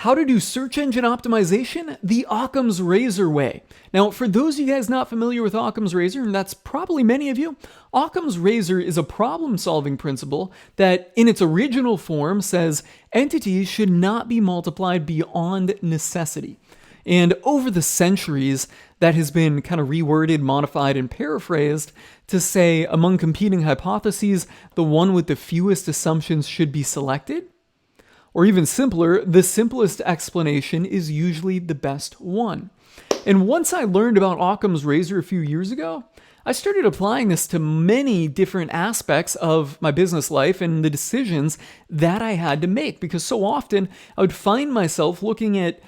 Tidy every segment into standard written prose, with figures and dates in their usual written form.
How to do search engine optimization the Occam's Razor way. Now, for those of you guys not familiar with Occam's Razor, and that's probably many of you, Occam's Razor is a problem-solving principle that in its original form says entities should not be multiplied beyond necessity. And over the centuries, that has been kind of reworded, modified, and paraphrased to say among competing hypotheses, the one with the fewest assumptions should be selected. Or even simpler, the simplest explanation is usually the best one. And once I learned about Occam's Razor a few years ago, I started applying this to many different aspects of my business life and the decisions that I had to make. Because so often I would find myself looking at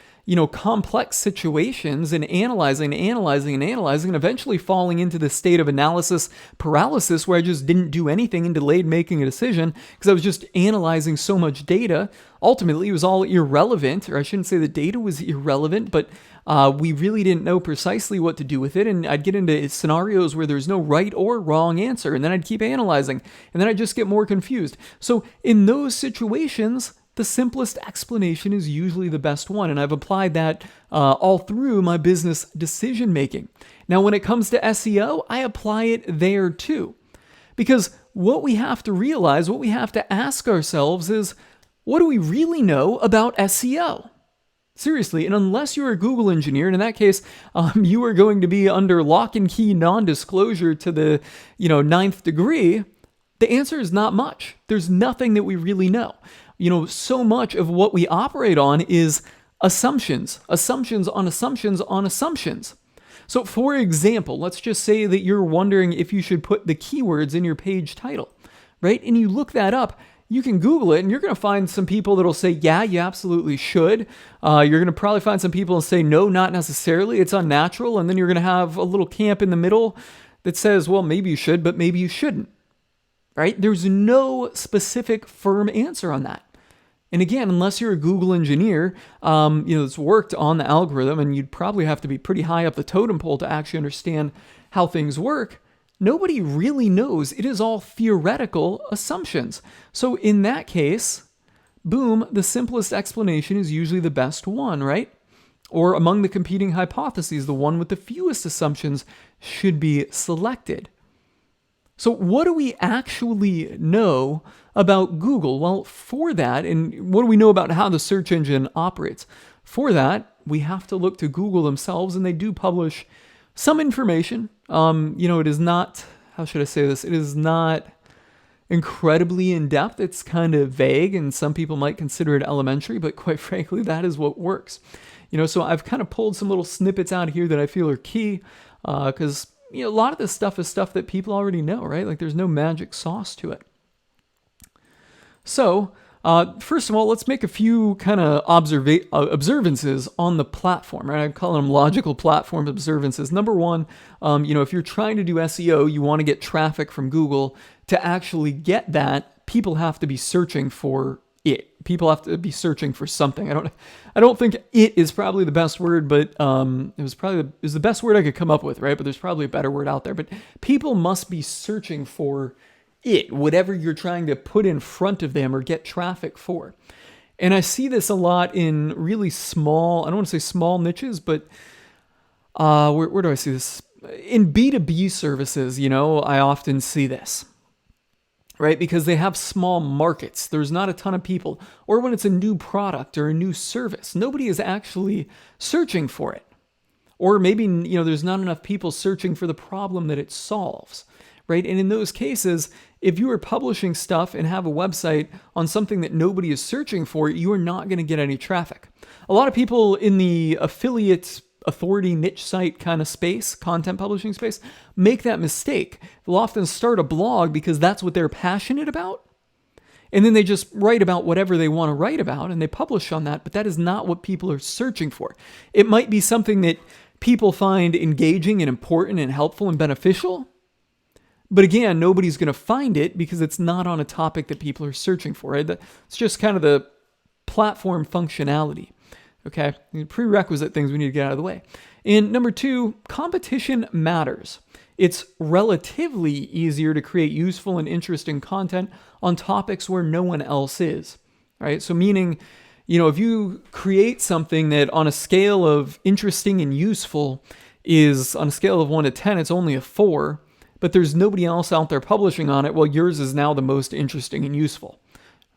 complex situations and analyzing, and eventually falling into this state of analysis paralysis where I just didn't do anything and delayed making a decision because I was just analyzing so much data. Ultimately, it was all irrelevant, or I shouldn't say the data was irrelevant, but we really didn't know precisely what to do with it. And I'd get into scenarios where there's no right or wrong answer, and then I'd keep analyzing, and then I'd just get more confused. So in those situations, the simplest explanation is usually the best one, and I've applied that all through my business decision making. Now, when it comes to SEO, I apply it there too. Because what we have to realize, what we have to ask ourselves is, what do we really know about SEO? Seriously, and unless you're a Google engineer, and in that case, you are going to be under lock and key non-disclosure to the ninth degree, the answer is not much. There's nothing that we really know. So much of what we operate on is assumptions on assumptions on assumptions. So for example, let's just say that you're wondering if you should put the keywords in your page title, right? And you look that up, you can Google it and you're going to find some people that'll say, yeah, you absolutely should. You're going to probably find some people and say, no, not necessarily. It's unnatural. And then you're going to have a little camp in the middle that says, well, maybe you should, but maybe you shouldn't. Right? There's no specific firm answer on that. And again, unless you're a Google engineer, that's worked on the algorithm, and you'd probably have to be pretty high up the totem pole to actually understand how things work, nobody really knows. It is all theoretical assumptions. So in that case, boom, the simplest explanation is usually the best one, right? Or among the competing hypotheses, the one with the fewest assumptions should be selected. So what do we actually know about Google? Well, for that, and what do we know about how the search engine operates? For that, we have to look to Google themselves, and they do publish some information. It is not, how should I say this? It is not incredibly in-depth. It's kind of vague, and some people might consider it elementary, but quite frankly, that is what works. So I've kind of pulled some little snippets out here that I feel are key, because a lot of this stuff is stuff that people already know, right? Like there's no magic sauce to it. So, first of all, let's make a few kind of observances on the platform, right? I call them logical platform observances. Number one, if you're trying to do SEO, you want to get traffic from Google. To actually get that, people have to be searching for it. People have to be searching for something. I don't think it is probably the best word, but it was the best word I could come up with, right? But there's probably a better word out there. But people must be searching for it, whatever you're trying to put in front of them or get traffic for. And I see this a lot in really small, I don't want to say small niches, but where do I see this? In B2B services, I often see this. Right? Because they have small markets. There's not a ton of people. Or when it's a new product or a new service, nobody is actually searching for it. Or maybe, there's not enough people searching for the problem that it solves. Right? And in those cases, if you are publishing stuff and have a website on something that nobody is searching for, you are not going to get any traffic. A lot of people in the affiliate authority niche site kind of space, content publishing space, make that mistake. They'll often start a blog because that's what they're passionate about. And then they just write about whatever they want to write about and they publish on that, but that is not what people are searching for. It might be something that people find engaging and important and helpful and beneficial. But again, nobody's going to find it because it's not on a topic that people are searching for. Right? It's just kind of the platform functionality. Okay, prerequisite things we need to get out of the way. And number two, competition matters. It's relatively easier to create useful and interesting content on topics where no one else is, right? So meaning, if you create something that on a scale of interesting and useful is on a scale of 1 to 10, it's only a 4, but there's nobody else out there publishing on it, well, yours is now the most interesting and useful,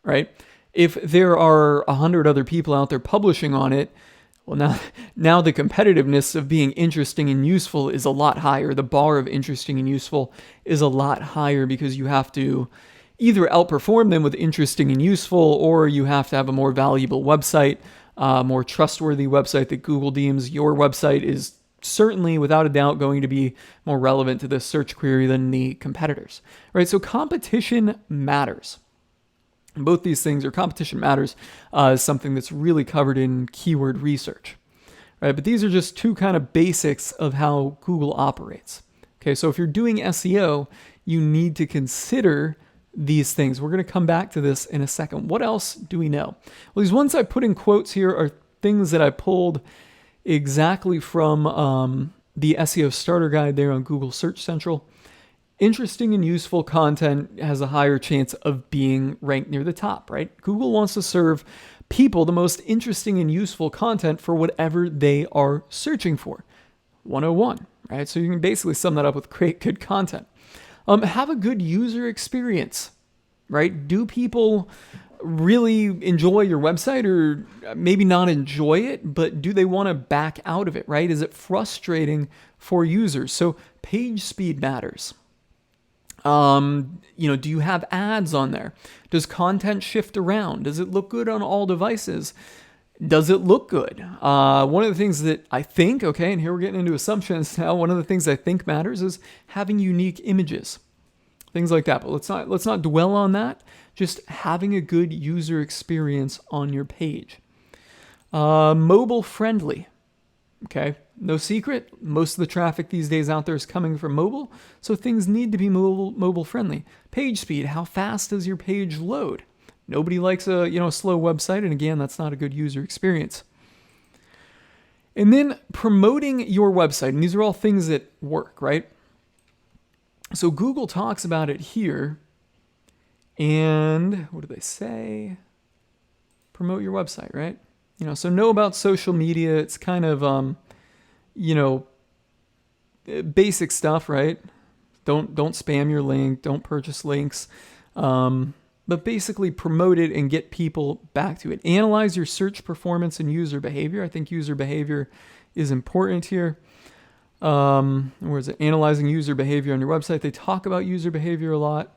right? If there are 100 other people out there publishing on it, well, now the competitiveness of being interesting and useful is a lot higher. The bar of interesting and useful is a lot higher because you have to either outperform them with interesting and useful, or you have to have a more valuable website, more trustworthy website that Google deems your website is certainly, without a doubt, going to be more relevant to the search query than the competitors, right? So competition matters. Both these things, or competition matters, is something that's really covered in keyword research, right? But these are just two kind of basics of how Google operates. Okay, so if you're doing SEO, you need to consider these things. We're going to come back to this in a second. What else do we know? Well, these ones I put in quotes here are things that I pulled exactly from the SEO starter guide there on Google Search Central. Interesting and useful content has a higher chance of being ranked near the top, right? Google wants to serve people the most interesting and useful content for whatever they are searching for. 101, right? So you can basically sum that up with create good content. Have a good user experience, right? Do people really enjoy your website, or maybe not enjoy it, but do they want to back out of it, right? Is it frustrating for users? So page speed matters. Do you have ads on there? Does content shift around? Does it look good on all devices? Does it look good? One of the things that I think, okay, and here we're getting into assumptions now, one of the things I think matters is having unique images, things like that. But let's not dwell on that. Just having a good user experience on your page. Mobile friendly, okay? No secret, most of the traffic these days out there is coming from mobile, so things need to be mobile friendly. Page speed, how fast does your page load? Nobody likes a slow website, and again, that's not a good user experience. And then promoting your website, and these are all things that work, right? So Google talks about it here, and what do they say? Promote your website, right? So know about social media. It's kind of basic stuff, right? Don't spam your link, don't purchase links. But basically promote it and get people back to it. Analyze your search performance and user behavior. I think user behavior is important here. Where is it? Analyzing user behavior on your website. They talk about user behavior a lot.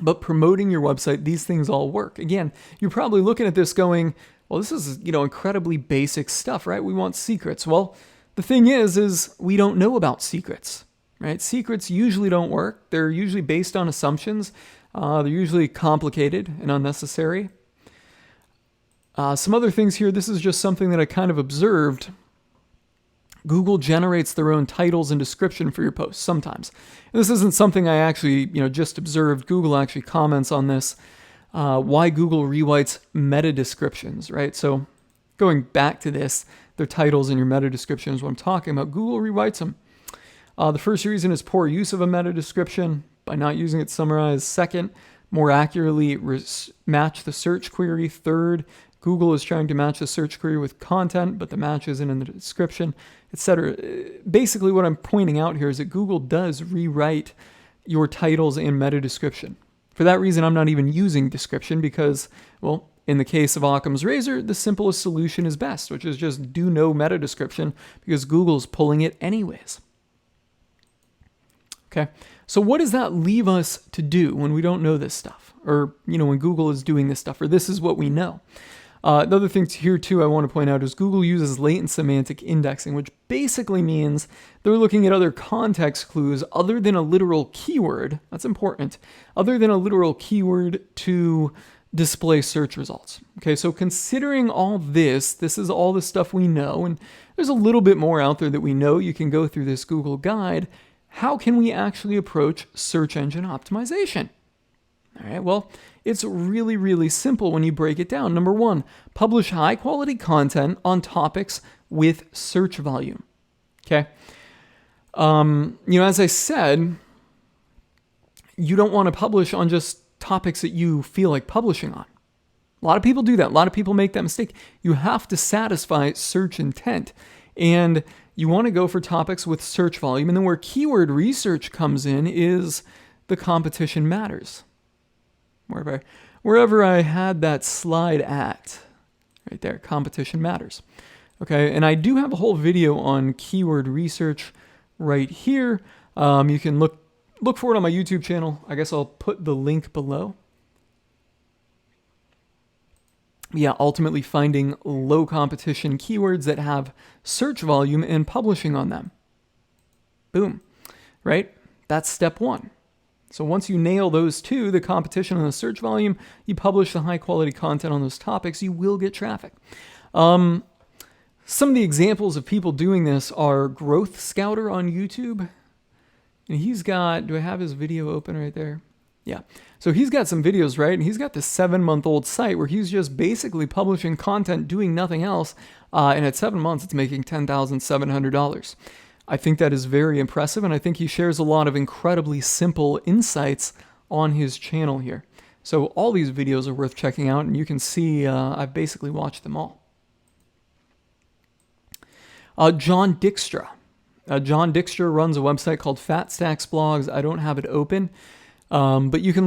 But promoting your website, these things all work. Again, you're probably looking at this going, well, this is, incredibly basic stuff, right? We want secrets. Well, the thing is we don't know about secrets, right? Secrets usually don't work. They're usually based on assumptions. They're usually complicated and unnecessary. Some other things here, this is just something that I kind of observed. Google generates their own titles and description for your posts sometimes. And this isn't something I actually, just observed. Google actually comments on this. Why Google rewrites meta descriptions, right? So going back to this, their titles and your meta description is what I'm talking about. Google rewrites them. The first reason is poor use of a meta description by not using it summarized. Second, more accurately match the search query. Third, Google is trying to match the search query with content, but the match isn't in the description, etc. Basically, what I'm pointing out here is that Google does rewrite your titles and meta description. For that reason, I'm not even using description because, well, in the case of Occam's Razor, the simplest solution is best, which is just do no meta description because Google's pulling it anyways. Okay, so what does that leave us to do when we don't know this stuff? Or, when Google is doing this stuff, or this is what we know. Another thing here, too, I want to point out is Google uses latent semantic indexing, which basically means they're looking at other context clues other than a literal keyword. That's important. Other than a literal keyword to display search results. Okay, so considering all this is all the stuff we know, and there's a little bit more out there that we know. You can go through this Google guide. How can we actually approach search engine optimization? All right, well, it's really, really simple when you break it down. Number one, publish high quality content on topics with search volume. Okay. As I said, you don't want to publish on just topics that you feel like publishing on, A lot of people do that. A lot of people make that mistake. You have to satisfy search intent. And you want to go for topics with search volume. And then where keyword research comes in is the competition matters. Wherever I had that slide at, right there, competition matters. Okay, and I do have a whole video on keyword research right here. You can look for it on my YouTube channel. I guess I'll put the link below. Yeah, ultimately finding low competition keywords that have search volume and publishing on them. Boom, right? That's step one. So once you nail those two, the competition and the search volume, you publish the high quality content on those topics, you will get traffic. Some of the examples of people doing this are Growth Scouter on YouTube. And he's got, do I have his video open right there? Yeah. So he's got some videos, right? And he's got this 7-month-old site where he's just basically publishing content, doing nothing else. And at 7 months, it's making $10,700. I think that is very impressive. And I think he shares a lot of incredibly simple insights on his channel here. So all these videos are worth checking out. And you can see I've basically watched them all. John Dykstra. John Dykstra runs a website called Fat Stacks Blogs. I don't have it open. But you can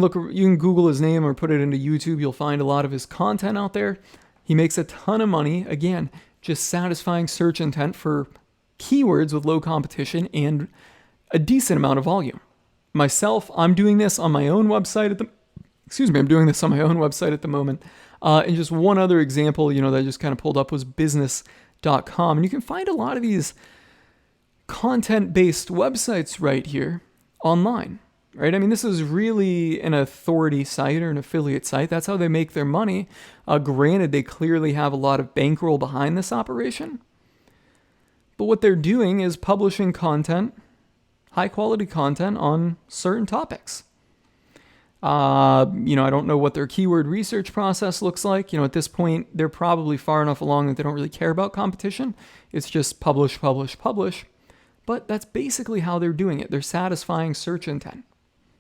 Google his name or put it into YouTube. You'll find a lot of his content out there. He makes a ton of money. Again, just satisfying search intent for keywords with low competition and a decent amount of volume. Myself, I'm doing this on my own website I'm doing this on my own website at the moment. And just one other example, that I just kind of pulled up was business.com. And you can find a lot of these content-based websites right here online. Right? I mean, this is really an authority site or an affiliate site. That's how they make their money. Granted, they clearly have a lot of bankroll behind this operation. But what they're doing is publishing content, high quality content on certain topics. I don't know what their keyword research process looks like. At this point, they're probably far enough along that they don't really care about competition. It's just publish, publish, publish. But that's basically how they're doing it. They're satisfying search intent.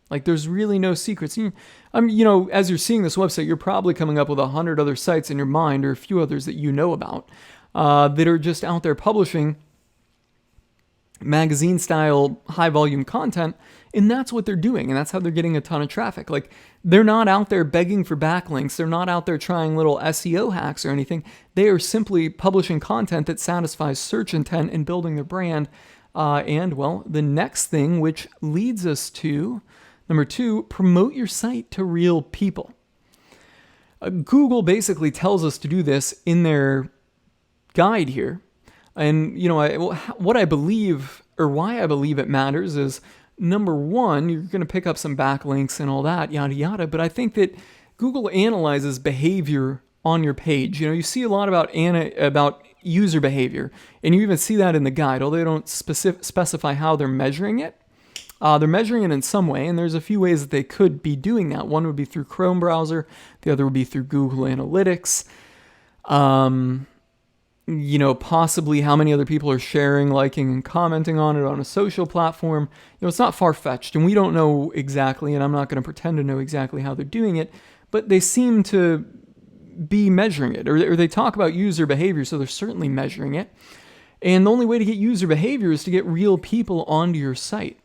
Like, there's really no secrets. As you're seeing this website, you're probably coming up with 100 other sites in your mind or a few others that you know about that are just out there publishing magazine-style, high-volume content, and that's what they're doing, and that's how they're getting a ton of traffic. Like, they're not out there begging for backlinks. They're not out there trying little SEO hacks or anything. They are simply publishing content that satisfies search intent and building their brand. The next thing, which leads us to number 2, promote your site to real people. Google basically tells us to do this in their guide here. And, what I believe, or why I believe it matters is, number 1, you're going to pick up some backlinks and all that, yada, yada. But I think that Google analyzes behavior on your page. You see a lot about user behavior, and you even see that in the guide, although they don't specify how they're measuring it. They're measuring it in some way, and there's a few ways that they could be doing that. One would be through Chrome browser. The other would be through Google Analytics. Possibly how many other people are sharing, liking, and commenting on it on a social platform. It's not far-fetched, and we don't know exactly, and I'm not going to pretend to know exactly how they're doing it, but they seem to be measuring it, or they talk about user behavior, so they're certainly measuring it. And the only way to get user behavior is to get real people onto your site.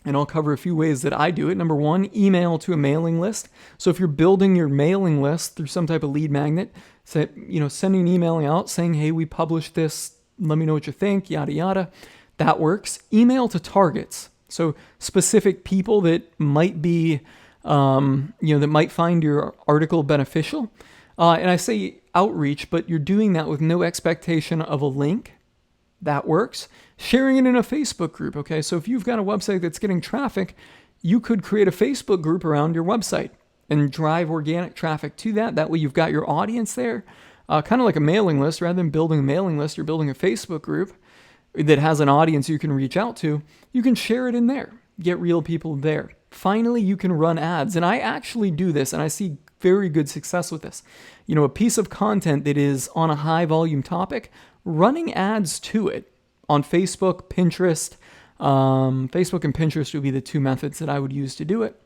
And I'll cover a few ways that I do it. Number 1, email to a mailing list. So if you're building your mailing list through some type of lead magnet, sending an email out saying, hey, we published this, let me know what you think, yada, yada. That works. Email to targets. So specific people that might be, that might find your article beneficial. And I say outreach, but you're doing that with no expectation of a link. That works. Sharing it in a Facebook group, okay? So if you've got a website that's getting traffic, you could create a Facebook group around your website and drive organic traffic to that. That way you've got your audience there. Kind of like a mailing list. Rather than building a mailing list, you're building a Facebook group that has an audience you can reach out to. You can share it in there. Get real people there. Finally, you can run ads. And I actually do this, and I see very good success with this. A piece of content that is on a high volume topic, running ads to it on Facebook, Pinterest. Facebook and Pinterest would be the 2 methods that I would use to do it.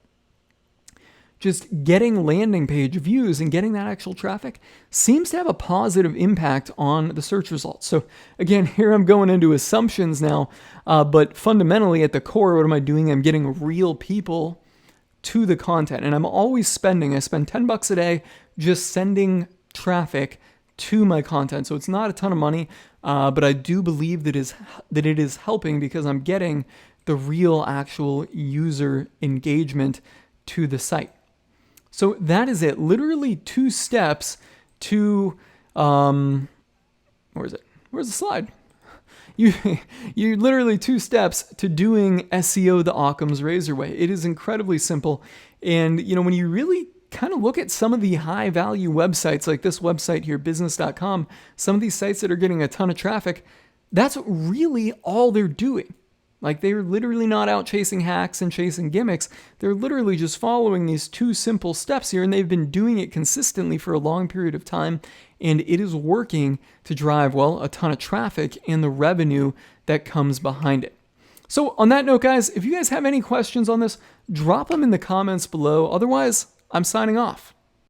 just getting landing page views and getting that actual traffic seems to have a positive impact on the search results. So again, here I'm going into assumptions now, but fundamentally at the core, what am I doing? I'm getting real people to the content, and I'm always I spend $10 a day just sending traffic to my content. So it's not a ton of money, but I do believe that it is helping because I'm getting the real actual user engagement to the site. So that is it. Literally 2 steps to, where is it? Where's the slide? You literally 2 steps to doing SEO the Occam's Razor way. It is incredibly simple. And, when you really kind of look at some of the high value websites like this website here, business.com, some of these sites that are getting a ton of traffic, that's really all they're doing. Like, they're literally not out chasing hacks and chasing gimmicks. They're literally just following these 2 simple steps here, and they've been doing it consistently for a long period of time, and it is working to drive, a ton of traffic and the revenue that comes behind it. So on that note, guys, if you guys have any questions on this, drop them in the comments below. Otherwise, I'm signing off.